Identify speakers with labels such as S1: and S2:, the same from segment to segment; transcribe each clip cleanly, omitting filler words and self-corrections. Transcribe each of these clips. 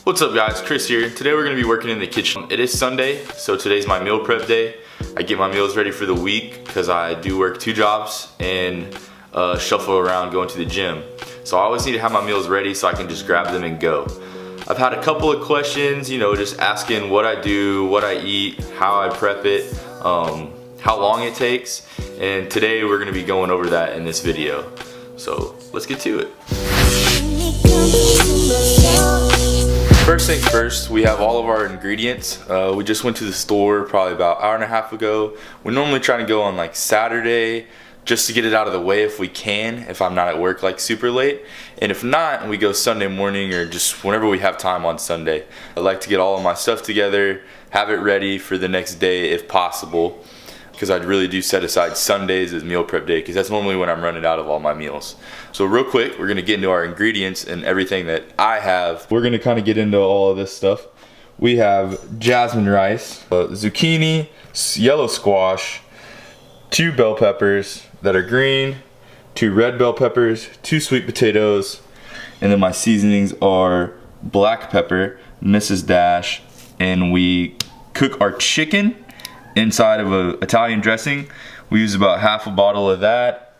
S1: What's up guys, Chris here. Today we're gonna be working in the kitchen. It is Sunday, so today's my meal prep day. I get my meals ready for the week because I do work 2 jobs and shuffle around going to the gym. So I always need to have my meals ready so I can just grab them and go. I've had a couple of questions, just asking what I do, what I eat, how I prep it, how long it takes, and today we're gonna be going over that in this video. So let's get to it. First things first, we have all of our ingredients. We just went to the store probably about an hour and a half ago. We normally try to go on like Saturday just to get it out of the way if we can, if I'm not at work like super late. And if not, we go Sunday morning or just whenever we have time on Sunday. I like to get all of my stuff together, have it ready for the next day if possible, because I really do set aside Sundays as meal prep day because that's normally when I'm running out of all my meals. So real quick, we're gonna get into our ingredients and everything that I have. We're gonna kind of get into all of this stuff. We have jasmine rice, zucchini, yellow squash, 2 bell peppers that are green, 2 red bell peppers, 2 sweet potatoes, and then my seasonings are black pepper, Mrs. Dash, and we cook our chicken inside of an Italian dressing. We use about half a bottle of that.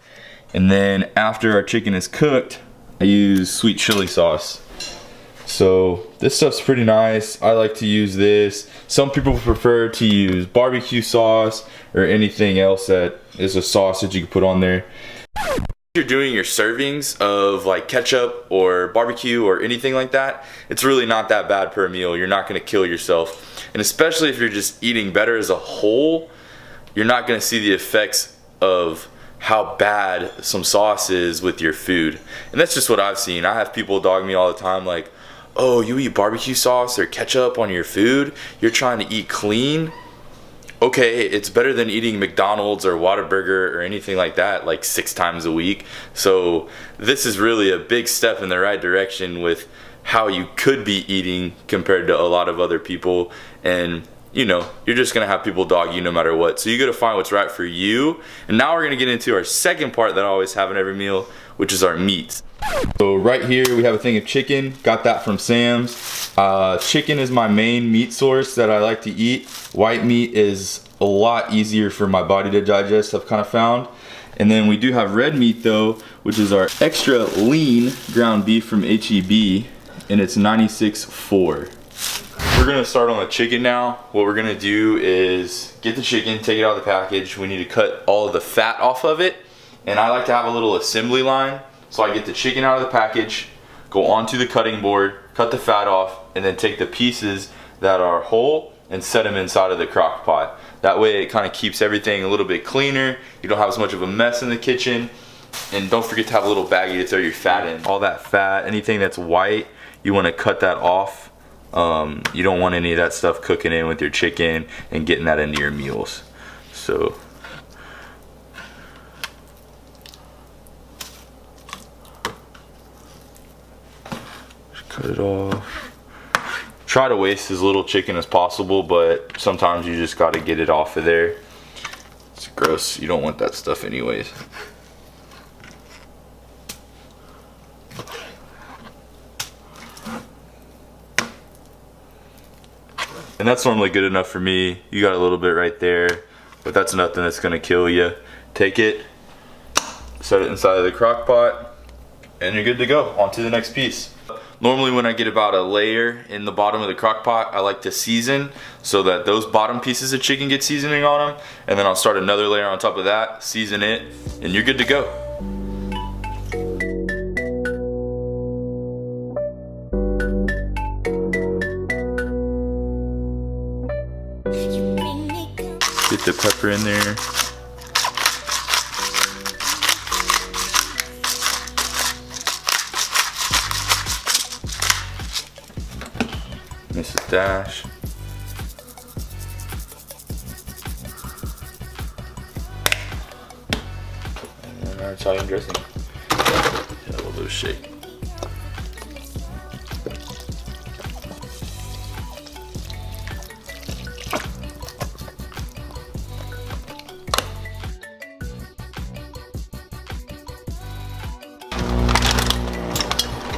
S1: And then after our chicken is cooked, I use sweet chili sauce. So this stuff's pretty nice. I like to use this. Some people prefer to use barbecue sauce or anything else that is a sauce that you can put on there. If you're doing your servings of like ketchup or barbecue or anything like that, it's really not that bad per meal. You're not gonna kill yourself. And especially if you're just eating better as a whole, you're not gonna see the effects of how bad some sauce is with your food. And that's just what I've seen. I have people dog me all the time like, oh, you eat barbecue sauce or ketchup on your food? You're trying to eat clean? Okay, it's better than eating McDonald's or Whataburger or anything like that like 6 times a week. So this is really a big step in the right direction with how you could be eating compared to a lot of other people. And you're just gonna have people dog you no matter what. So you gotta find what's right for you. And now we're gonna get into our second part that I always have in every meal, which is our meats. So right here we have a thing of chicken. Got that from Sam's. Chicken is my main meat source that I like to eat. White meat is a lot easier for my body to digest, I've kind of found. And then we do have red meat though, which is our extra lean ground beef from H-E-B, and it's 96.4. We're gonna start on the chicken now. What we're gonna do is get the chicken, take it out of the package. We need to cut all of the fat off of it. And I like to have a little assembly line. So I get the chicken out of the package, go onto the cutting board, cut the fat off, and then take the pieces that are whole and set them inside of the crock pot. That way it kind of keeps everything a little bit cleaner. You don't have as much of a mess in the kitchen. And don't forget to have a little baggie to throw your fat in. All that fat, anything that's white, you wanna cut that off. You don't want any of that stuff cooking in with your chicken and getting that into your meals. So just cut it off. Try to waste as little chicken as possible, but sometimes you just got to get it off of there. It's gross. You don't want that stuff anyways. And that's normally good enough for me. You got a little bit right there, but that's nothing that's gonna kill you. Take it, set it inside of the crock pot, and you're good to go. On to the next piece. Normally when I get about a layer in the bottom of the crock pot, I like to season so that those bottom pieces of chicken get seasoning on them, and then I'll start another layer on top of that, season it, and you're good to go. Get the pepper in there. Mrs. Dash. And our Italian dressing. A little bit of shake.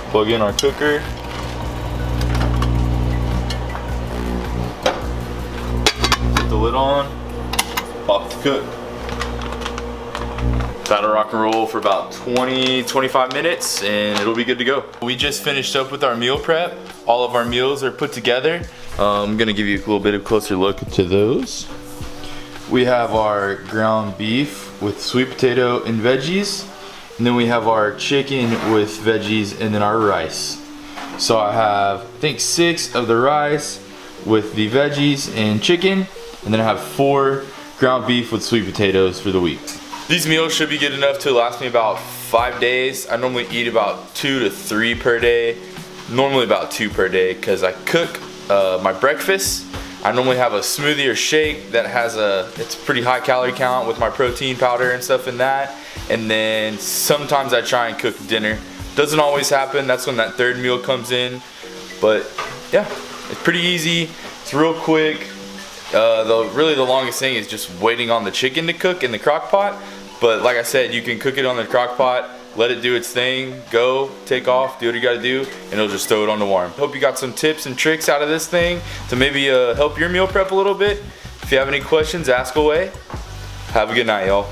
S1: Plug in our cooker.
S2: on, off to cook. That'll rock and roll for about 20-25 minutes and it'll be good to go.
S1: We just finished up with our meal prep. All of our meals are put together. I'm gonna give you a little bit of closer look to those. We have our ground beef with sweet potato and veggies. And then we have our chicken with veggies and then our rice. So I have, I think 6 of the rice with the veggies and chicken. And then I have 4 ground beef with sweet potatoes for the week. These meals should be good enough to last me about 5 days. I normally eat about 2 to 3 per day. Normally about 2 per day because I cook my breakfast. I normally have a smoothie or shake that has it's a pretty high calorie count with my protein powder and stuff in that. And then sometimes I try and cook dinner. Doesn't always happen, that's when that third meal comes in. But yeah, it's pretty easy, it's real quick. Really the longest thing is just waiting on the chicken to cook in the crock pot. But like I said, you can cook it on the crock pot, let it do its thing, go, take off, do what you gotta do, and it'll just throw it on the warm. Hope you got some tips and tricks out of this thing to maybe help your meal prep a little bit. If you have any questions, ask away. Have a good night, y'all.